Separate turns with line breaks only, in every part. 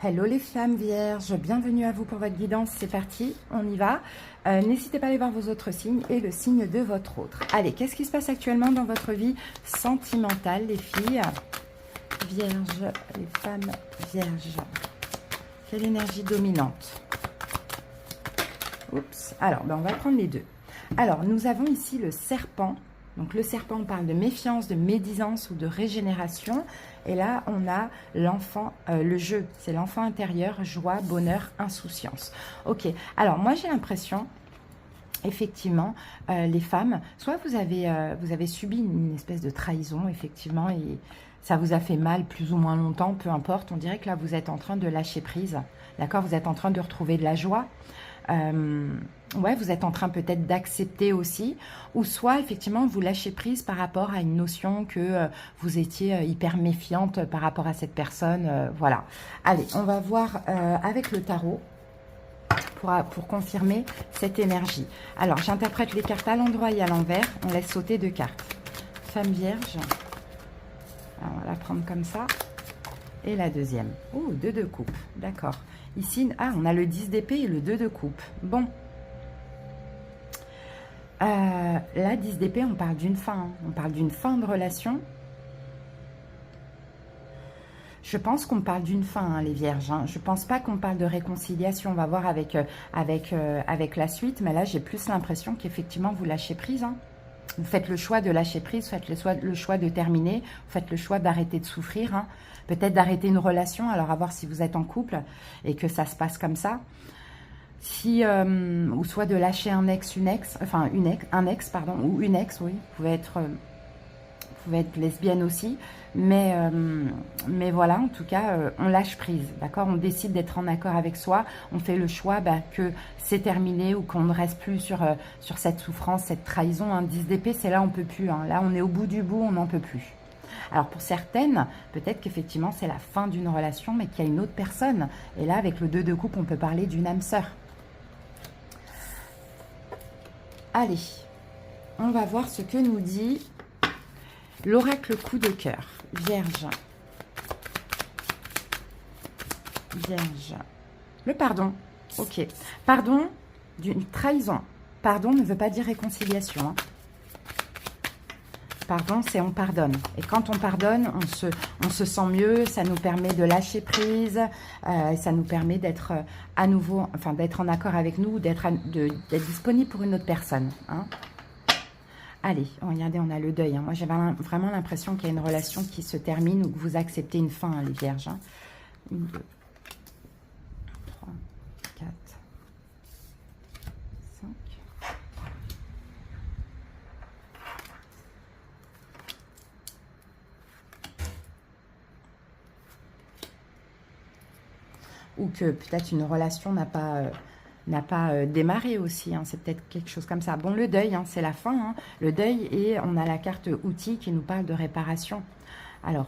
Hello les flammes vierges, bienvenue à vous pour votre guidance, c'est parti, on y va. N'hésitez pas à aller voir vos autres signes et le signe de votre autre. Allez, qu'est-ce qui se passe actuellement dans votre vie sentimentale les filles vierges, les femmes vierges? Quelle énergie dominante? Oups, alors on va prendre les deux. Alors nous avons ici le serpent. Donc le serpent, on parle de méfiance, de médisance ou de régénération. Et là, on a l'enfant, le jeu. C'est l'enfant intérieur, joie, bonheur, insouciance. Ok, alors moi j'ai l'impression, effectivement, les femmes, soit vous avez subi une espèce de trahison, effectivement, et ça vous a fait mal plus ou moins longtemps, peu importe. On dirait que là, vous êtes en train de lâcher prise. D'accord, vous êtes en train de retrouver de la joie. Ouais, vous êtes en train peut-être d'accepter aussi, ou soit effectivement vous lâchez prise par rapport à une notion que vous étiez hyper méfiante par rapport à cette personne, voilà. Allez, on va voir avec le tarot pour confirmer cette énergie. Alors, j'interprète les cartes à l'endroit et à l'envers, on laisse sauter 2 cartes. Femme vierge, alors, on va la prendre comme ça, et la deuxième. Oh, 2 de coupe, d'accord. Ici, on a le 10 d'épée et le 2 de coupe. Bon. Là, 10 d'épée, on parle d'une fin. On parle d'une fin de relation. Je pense qu'on parle d'une fin, hein, les vierges. Hein. Je ne pense pas qu'on parle de réconciliation. On va voir avec la suite. Mais là, j'ai plus l'impression qu'effectivement, vous lâchez prise. Hein. Vous faites le choix de lâcher prise. Vous faites le choix de terminer. Vous faites le choix d'arrêter de souffrir. Hein. Peut-être d'arrêter une relation. Alors, à voir si vous êtes en couple et que ça se passe comme ça. Si, ou soit de lâcher un ex, une ex, enfin un ex, pardon, ou une ex, oui, vous pouvez être lesbienne aussi, mais voilà, en tout cas, on lâche prise, d'accord, on décide d'être en accord avec soi, on fait le choix que c'est terminé ou qu'on ne reste plus sur cette souffrance, cette trahison, hein, 10 d'épée, c'est là on ne peut plus, hein, là on est au bout du bout, on n'en peut plus. Alors pour certaines, peut-être qu'effectivement c'est la fin d'une relation, mais qu'il y a une autre personne, et là avec le 2 de coupe, on peut parler d'une âme sœur. Allez, on va voir ce que nous dit l'oracle coup de cœur. Vierge. Vierge. Le pardon. Ok. Pardon d'une trahison. Pardon ne veut pas dire réconciliation. Hein. Pardon, c'est on pardonne. Et quand on pardonne, on se sent mieux, ça nous permet de lâcher prise, ça nous permet d'être à nouveau, enfin d'être en accord avec nous, d'être disponible pour une autre personne. Hein. Allez, regardez, on a le deuil. Hein. Moi, j'ai vraiment l'impression qu'il y a une relation qui se termine ou que vous acceptez une fin, hein, les vierges. Hein. 1, 2, 3, 4, 5. Ou que peut-être une relation n'a pas démarré aussi, hein. C'est peut-être quelque chose comme ça. Bon, le deuil, hein, c'est la fin, hein. Le deuil, et on a la carte outil qui nous parle de réparation. Alors,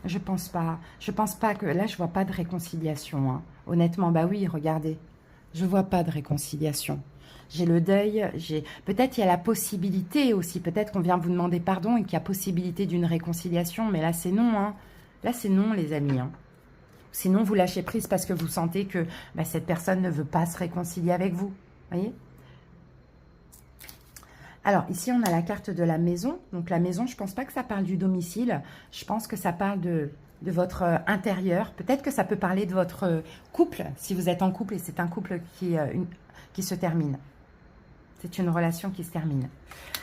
je pense pas que, là je vois pas de réconciliation, hein. Honnêtement, bah oui, regardez, je vois pas de réconciliation. J'ai le deuil, peut-être il y a la possibilité aussi, peut-être qu'on vient vous demander pardon et qu'il y a possibilité d'une réconciliation, mais là c'est non, hein. Là c'est non les amis, hein. Sinon, vous lâchez prise parce que vous sentez que cette personne ne veut pas se réconcilier avec vous. Voyez? Alors, ici, on a la carte de la maison. Donc, la maison, je ne pense pas que ça parle du domicile. Je pense que ça parle de votre intérieur. Peut-être que ça peut parler de votre couple, si vous êtes en couple et c'est un couple qui se termine. C'est une relation qui se termine.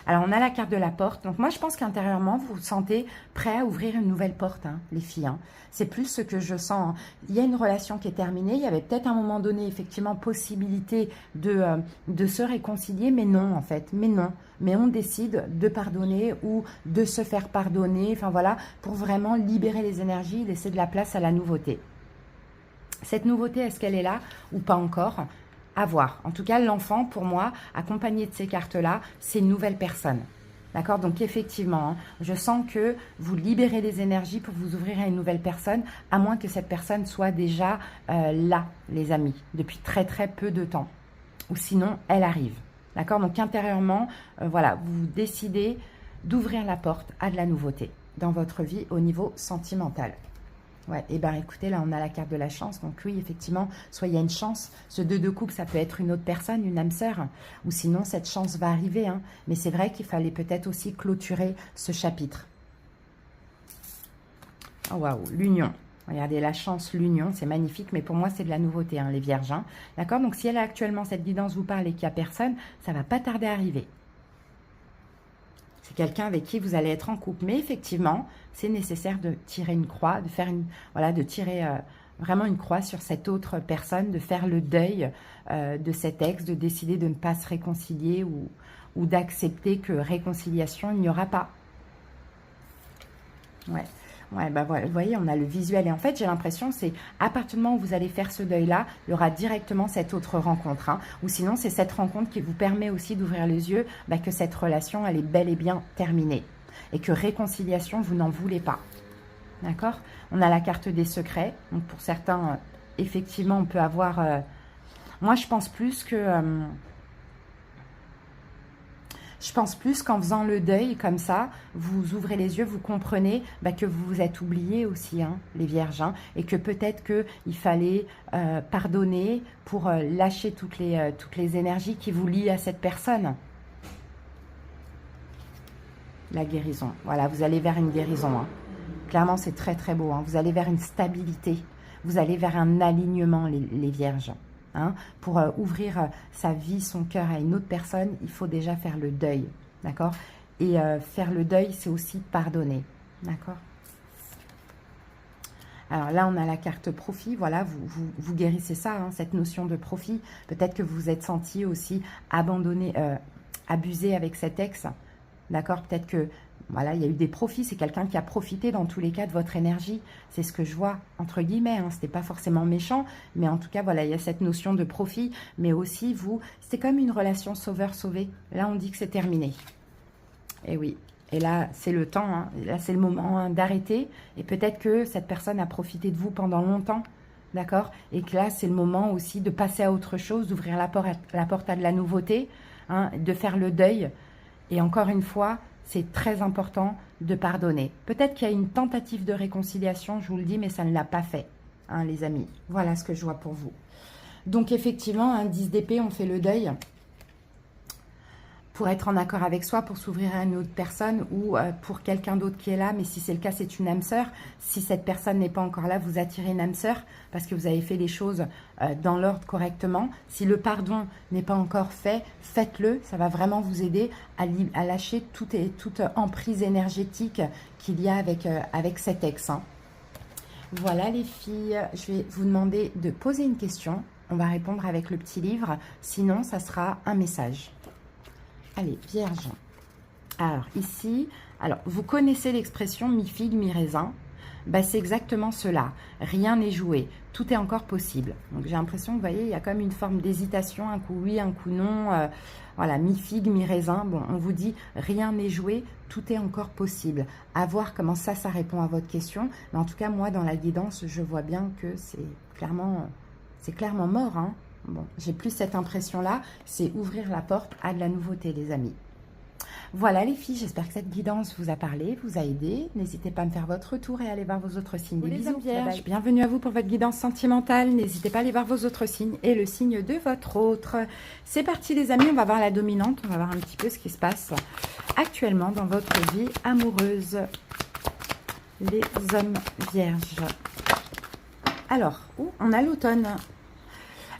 Alors, on a la carte de la porte. Donc, moi, je pense qu'intérieurement, vous vous sentez prêt à ouvrir une nouvelle porte, hein, les filles. Hein. C'est plus ce que je sens. Hein. Il y a une relation qui est terminée. Il y avait peut-être à un moment donné, effectivement, possibilité de se réconcilier. Mais non, en fait. Mais non. Mais on décide de pardonner ou de se faire pardonner. Enfin, voilà, pour vraiment libérer les énergies, laisser de la place à la nouveauté. Cette nouveauté, est-ce qu'elle est là ou pas encore ? À voir. En tout cas, l'enfant, pour moi, accompagné de ces cartes-là, c'est une nouvelle personne. D'accord? Donc, effectivement, hein, je sens que vous libérez les énergies pour vous ouvrir à une nouvelle personne, à moins que cette personne soit déjà là, les amis, depuis très, très peu de temps. Ou sinon, elle arrive. D'accord? Donc, intérieurement, voilà, vous décidez d'ouvrir la porte à de la nouveauté dans votre vie au niveau sentimental. Ouais, et ben écoutez, là on a la carte de la chance, donc oui, effectivement, soit il y a une chance, ce 2 de coupe, ça peut être une autre personne, une âme sœur, ou sinon cette chance va arriver, hein. Mais c'est vrai qu'il fallait peut-être aussi clôturer ce chapitre. Oh waouh, l'union. Regardez, la chance, l'union, c'est magnifique, mais pour moi, c'est de la nouveauté, hein, les vierges. Hein. D'accord? Donc, si elle a actuellement cette guidance vous parle et qu'il n'y a personne, ça ne va pas tarder à arriver. C'est quelqu'un avec qui vous allez être en couple. Mais effectivement, c'est nécessaire de tirer une croix, de faire une, voilà, de tirer vraiment une croix sur cette autre personne, de faire le deuil de cet ex, de décider de ne pas se réconcilier ou d'accepter que réconciliation, il n'y aura pas. Ouais. Ouais, bah voilà, vous voyez, on a le visuel. Et en fait, j'ai l'impression, c'est à partir du moment où vous allez faire ce deuil-là, il y aura directement cette autre rencontre. Hein. Ou sinon, c'est cette rencontre qui vous permet aussi d'ouvrir les yeux bah, que cette relation, elle est bel et bien terminée. Et que réconciliation, vous n'en voulez pas. D'accord? On a la carte des secrets. Donc, pour certains, effectivement, on peut avoir... moi, je pense plus que... je pense plus qu'en faisant le deuil comme ça, vous ouvrez les yeux, vous comprenez bah, que vous vous êtes oubliés aussi, hein, les vierges, hein, et que peut-être qu'il fallait pardonner pour lâcher toutes les énergies qui vous lient à cette personne. La guérison, voilà, vous allez vers une guérison. Hein. Clairement, c'est très très beau. Hein. Vous allez vers une stabilité, vous allez vers un alignement, les vierges. Hein, pour ouvrir sa vie, son cœur à une autre personne, il faut déjà faire le deuil, d'accord? Et faire le deuil, c'est aussi pardonner, d'accord? Alors là, on a la carte profit, voilà, vous guérissez ça, hein, cette notion de profit. Peut-être que vous vous êtes senti aussi abandonné, abusé avec cet ex, d'accord? Peut-être que voilà, il y a eu des profits, c'est quelqu'un qui a profité dans tous les cas de votre énergie. C'est ce que je vois, entre guillemets, hein. C'était pas forcément méchant, mais en tout cas, voilà, il y a cette notion de profit, mais aussi, vous, c'est comme une relation sauveur-sauvé. Là, on dit que c'est terminé. Et oui, et là, c'est le temps, hein. Là, c'est le moment hein, d'arrêter, et peut-être que cette personne a profité de vous pendant longtemps, d'accord? Et que là, c'est le moment aussi de passer à autre chose, d'ouvrir la porte à de la nouveauté, hein, de faire le deuil, et encore une fois, c'est très important de pardonner. Peut-être qu'il y a une tentative de réconciliation, je vous le dis, mais ça ne l'a pas fait, hein, les amis. Voilà ce que je vois pour vous. Donc, effectivement, un 10 d'épée, on fait le deuil pour être en accord avec soi, pour s'ouvrir à une autre personne ou pour quelqu'un d'autre qui est là. Mais si c'est le cas, c'est une âme sœur. Si cette personne n'est pas encore là, vous attirez une âme sœur parce que vous avez fait les choses dans l'ordre correctement. Si le pardon n'est pas encore fait, faites-le. Ça va vraiment vous aider à lâcher toute emprise énergétique qu'il y a avec cet ex. Hein. Voilà les filles, je vais vous demander de poser une question. On va répondre avec le petit livre. Sinon, ça sera un message. Allez, Vierge. Alors, ici, vous connaissez l'expression mi-figue, mi-raisin. Ben, c'est exactement cela. Rien n'est joué. Tout est encore possible. Donc, j'ai l'impression, vous voyez, il y a comme une forme d'hésitation. Un coup oui, un coup non. Voilà, mi-figue, mi-raisin. Bon, on vous dit, rien n'est joué. Tout est encore possible. À voir comment ça répond à votre question. Mais en tout cas, moi, dans la guidance, je vois bien que c'est clairement mort, hein. Bon, j'ai plus cette impression-là, c'est ouvrir la porte à de la nouveauté, les amis. Voilà les filles, j'espère que cette guidance vous a parlé, vous a aidé. N'hésitez pas à me faire votre retour et à aller voir vos autres signes. Des bisous, Vierge. Bienvenue à vous pour votre guidance sentimentale. N'hésitez pas à aller voir vos autres signes et le signe de votre autre. C'est parti les amis, on va voir la dominante, on va voir un petit peu ce qui se passe actuellement dans votre vie amoureuse. Les hommes vierges. Alors, on a l'automne.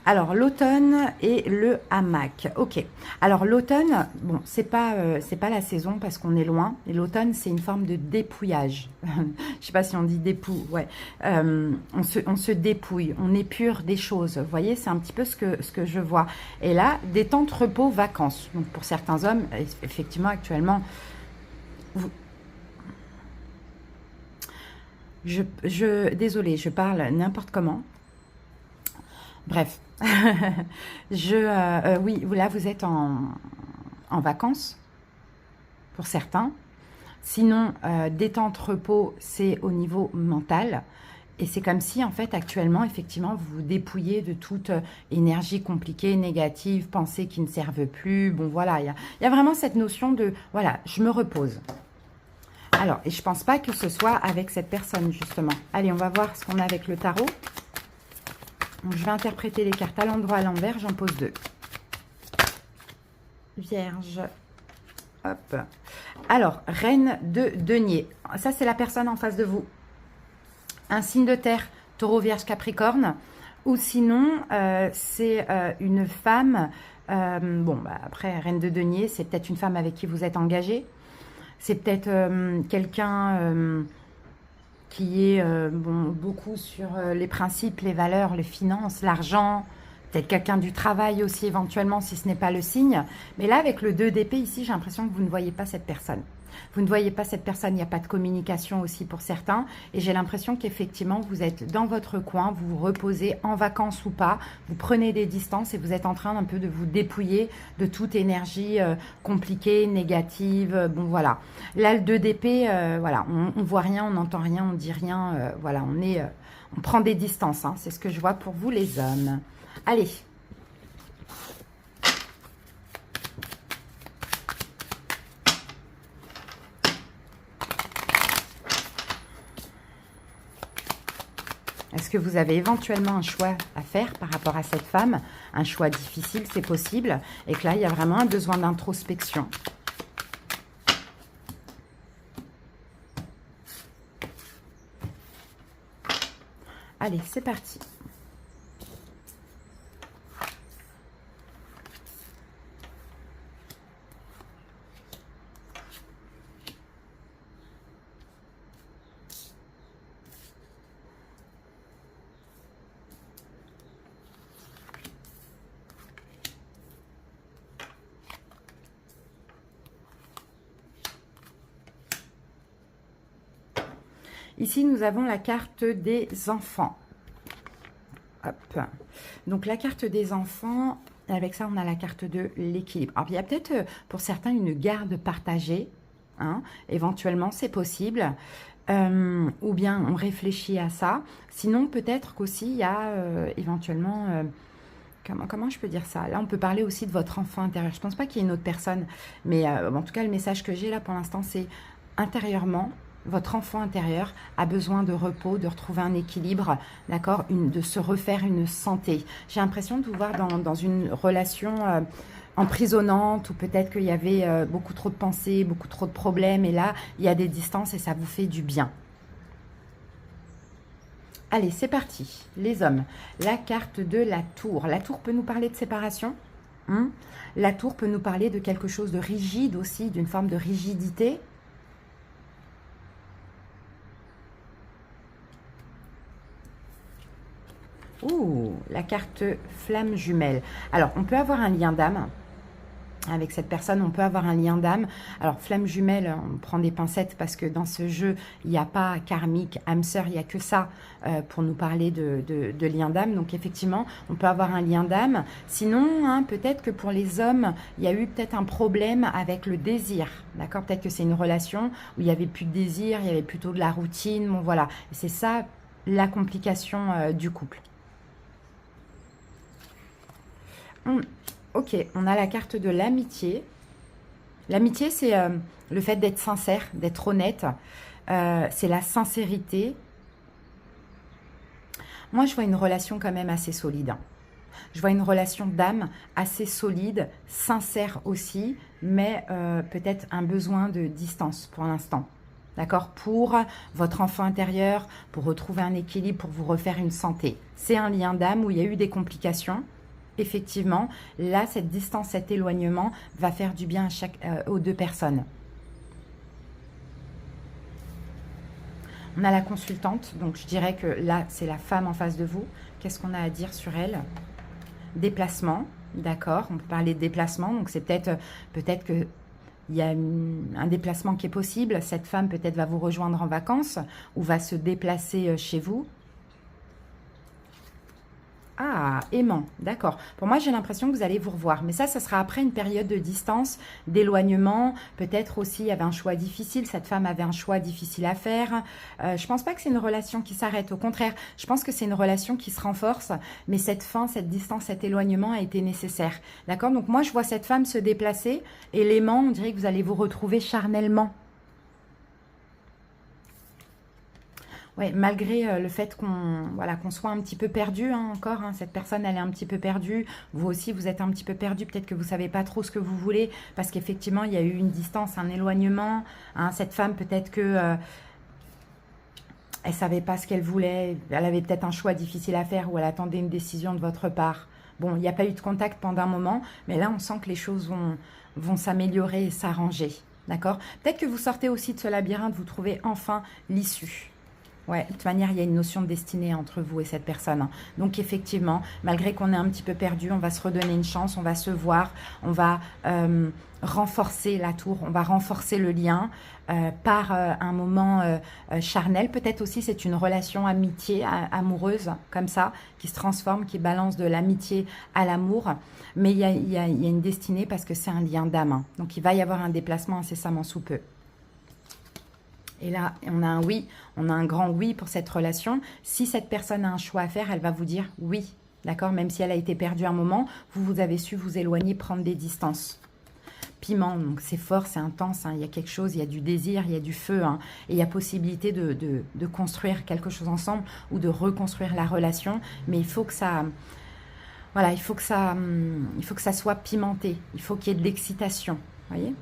Alors, l'automne et le hamac. Ok. Alors, l'automne, bon, c'est pas la saison parce qu'on est loin. Et l'automne, c'est une forme de dépouillage. Je sais pas si on dit dépouille. Ouais. On se dépouille. On épure des choses. Vous voyez, c'est un petit peu ce que je vois. Et là, des temps de repos, vacances. Donc, pour certains hommes, effectivement, actuellement, désolée, je parle n'importe comment. Bref, oui, là vous êtes en vacances pour certains. Sinon, détente, repos, c'est au niveau mental. Et c'est comme si, en fait, actuellement, effectivement, vous vous dépouillez de toute énergie compliquée, négative, pensées qui ne servent plus. Bon, voilà, il y a vraiment cette notion de, voilà, je me repose. Alors, et je pense pas que ce soit avec cette personne, justement. Allez, on va voir ce qu'on a avec le tarot. Donc, je vais interpréter les cartes à l'endroit, à l'envers. J'en pose 2. Vierge. Hop. Alors, reine de denier. Ça, c'est la personne en face de vous. Un signe de terre, taureau, vierge, capricorne. Ou sinon, c'est une femme. Bon, bah, après, reine de denier, c'est peut-être une femme avec qui vous êtes engagé. C'est peut-être quelqu'un qui est bon, beaucoup sur les principes, les valeurs, les finances, l'argent. Peut-être quelqu'un du travail aussi éventuellement si ce n'est pas le signe. Mais là, avec le 2 d'épée ici, j'ai l'impression que vous ne voyez pas cette personne. Vous ne voyez pas cette personne, il n'y a pas de communication aussi pour certains. Et j'ai l'impression qu'effectivement, vous êtes dans votre coin, vous vous reposez en vacances ou pas. Vous prenez des distances et vous êtes en train un peu de vous dépouiller de toute énergie compliquée, négative. Bon, voilà. Là, le 2 d'épée, voilà, on voit rien, on n'entend rien, on dit rien. Voilà, on prend des distances. Hein, c'est ce que je vois pour vous les hommes. Allez. Est-ce que vous avez éventuellement un choix à faire par rapport à cette femme? Un choix difficile, c'est possible. Et que là, il y a vraiment un besoin d'introspection. Allez, c'est parti. Ici, nous avons la carte des enfants. Hop. Donc, la carte des enfants, avec ça, on a la carte de l'équilibre. Alors, il y a peut-être, pour certains, une garde partagée. Hein. Éventuellement, c'est possible. Ou bien, on réfléchit à ça. Sinon, peut-être qu'aussi, il y a éventuellement... Comment je peux dire ça? Là, on peut parler aussi de votre enfant intérieur. Je ne pense pas qu'il y ait une autre personne. Mais en tout cas, le message que j'ai là, pour l'instant, c'est intérieurement... Votre enfant intérieur a besoin de repos, de retrouver un équilibre, d'accord, de se refaire une santé. J'ai l'impression de vous voir dans une relation emprisonnante, ou peut-être qu'il y avait beaucoup trop de pensées, beaucoup trop de problèmes, et là, il y a des distances et ça vous fait du bien. Allez, c'est parti. Les hommes, la carte de la tour. La tour peut nous parler de séparation. La tour peut nous parler de quelque chose de rigide aussi, d'une forme de rigidité. Ouh, la carte flamme jumelle. Alors, on peut avoir un lien d'âme. Avec cette personne, on peut avoir un lien d'âme. Alors, flamme jumelle, on prend des pincettes parce que dans ce jeu, il n'y a pas karmique, âme sœur, il n'y a que ça pour nous parler de lien d'âme. Donc, effectivement, on peut avoir un lien d'âme. Sinon, hein, peut-être que pour les hommes, il y a eu peut-être un problème avec le désir. D'accord? Peut-être que c'est une relation où il n'y avait plus de désir, il y avait plutôt de la routine. Bon, voilà. C'est ça, la complication du couple. Ok, on a la carte de l'amitié. L'amitié, c'est le fait d'être sincère, d'être honnête. C'est la sincérité. Moi, je vois une relation quand même assez solide. Hein. Je vois une relation d'âme assez solide, sincère aussi, mais peut-être un besoin de distance pour l'instant. D'accord? Pour votre enfant intérieur, pour retrouver un équilibre, pour vous refaire une santé. C'est un lien d'âme où il y a eu des complications. Effectivement, là, cette distance, cet éloignement va faire du bien aux deux personnes. On a la consultante, donc je dirais que là, c'est la femme en face de vous. Qu'est-ce qu'on a à dire sur elle? Déplacement, d'accord, on peut parler de déplacement, donc c'est peut-être que il y a un déplacement qui est possible. Cette femme peut-être va vous rejoindre en vacances ou va se déplacer chez vous. Ah, aimant, d'accord. Pour moi, j'ai l'impression que vous allez vous revoir. Mais ça sera après une période de distance, d'éloignement. Peut-être aussi, il y avait un choix difficile. Cette femme avait un choix difficile à faire. Je ne pense pas que c'est une relation qui s'arrête. Au contraire, je pense que c'est une relation qui se renforce. Mais cette fin, cette distance, cet éloignement a été nécessaire. D'accord? Donc moi, je vois cette femme se déplacer. Et l'aimant, on dirait que vous allez vous retrouver charnellement. Ouais, malgré le fait qu'on voilà, qu'on soit un petit peu perdu hein, encore, hein, cette personne elle est un petit peu perdue, vous aussi vous êtes un petit peu perdu, peut-être que vous ne savez pas trop ce que vous voulez, parce qu'effectivement il y a eu une distance, un éloignement, hein, cette femme peut-être que elle ne savait pas ce qu'elle voulait, elle avait peut-être un choix difficile à faire ou elle attendait une décision de votre part. Bon, il n'y a pas eu de contact pendant un moment, mais là on sent que les choses vont s'améliorer et s'arranger, d'accord? Peut-être que vous sortez aussi de ce labyrinthe, vous trouvez enfin l'issue. Ouais, de toute manière, il y a une notion de destinée entre vous et cette personne. Donc effectivement, malgré qu'on est un petit peu perdu, on va se redonner une chance, on va se voir, on va renforcer la tour, on va renforcer le lien par un moment charnel. Peut-être aussi c'est une relation amitié, amoureuse, comme ça, qui se transforme, qui balance de l'amitié à l'amour. Mais il y a une destinée parce que c'est un lien d'âme. Donc il va y avoir un déplacement incessamment sous peu. Et là, on a un oui, on a un grand oui pour cette relation. Si cette personne a un choix à faire, elle va vous dire oui, d'accord? Même si elle a été perdue un moment, vous avez su vous éloigner, prendre des distances. Piment, donc c'est fort, c'est intense, hein, il y a quelque chose, il y a du désir, il y a du feu, hein, et il y a possibilité de construire quelque chose ensemble ou de reconstruire la relation, mais il faut que ça... Voilà, il faut que ça soit pimenté, il faut qu'il y ait de l'excitation, vous voyez?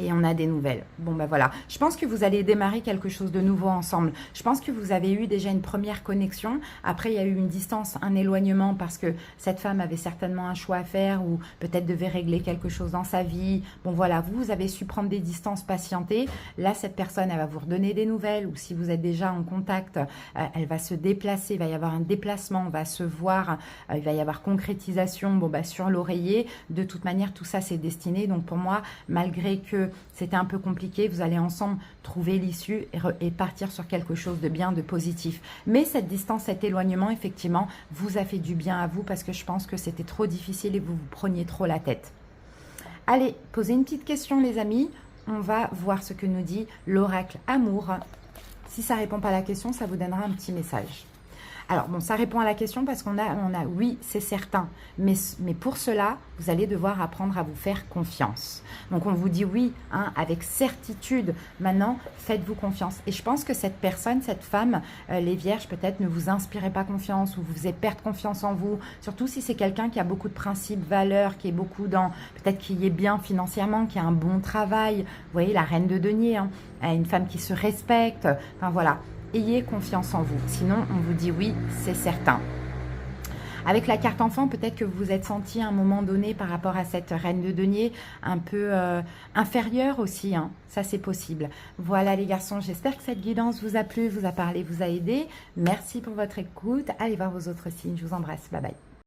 Et on a des nouvelles. Bon, ben voilà. Je pense que vous allez démarrer quelque chose de nouveau ensemble. Je pense que vous avez eu déjà une première connexion. Après, il y a eu une distance, un éloignement parce que cette femme avait certainement un choix à faire ou peut-être devait régler quelque chose dans sa vie. Bon, voilà. Vous avez su prendre des distances, patienter. Là, cette personne, elle va vous redonner des nouvelles ou si vous êtes déjà en contact, elle va se déplacer. Il va y avoir un déplacement. On va se voir. Il va y avoir concrétisation. Bon, bah, sur l'oreiller. De toute manière, tout ça, c'est destiné. Donc, pour moi, malgré que c'était un peu compliqué, vous allez ensemble trouver l'issue et partir sur quelque chose de bien, de positif. Mais cette distance, cet éloignement, effectivement, vous a fait du bien à vous parce que je pense que c'était trop difficile et vous vous preniez trop la tête. Allez, posez une petite question les amis. On va voir ce que nous dit l'oracle amour. Si ça ne répond pas à la question, ça vous donnera un petit message. Alors, bon, ça répond à la question parce qu'on a oui, c'est certain. Mais pour cela, vous allez devoir apprendre à vous faire confiance. Donc, on vous dit oui, hein, avec certitude. Maintenant, faites-vous confiance. Et je pense que cette personne, cette femme, les vierges, peut-être ne vous inspirez pas confiance ou vous faisait perdre confiance en vous. Surtout si c'est quelqu'un qui a beaucoup de principes, valeurs, qui est beaucoup dans, peut-être qui est bien financièrement, qui a un bon travail. Vous voyez, la reine de denier, hein, une femme qui se respecte. Enfin, voilà. Ayez confiance en vous, sinon on vous dit oui, c'est certain. Avec la carte enfant, peut-être que vous vous êtes senti à un moment donné par rapport à cette reine de denier un peu inférieure aussi, hein. Ça c'est possible. Voilà les garçons, j'espère que cette guidance vous a plu, vous a parlé, vous a aidé. Merci pour votre écoute. Allez voir vos autres signes, je vous embrasse, bye bye.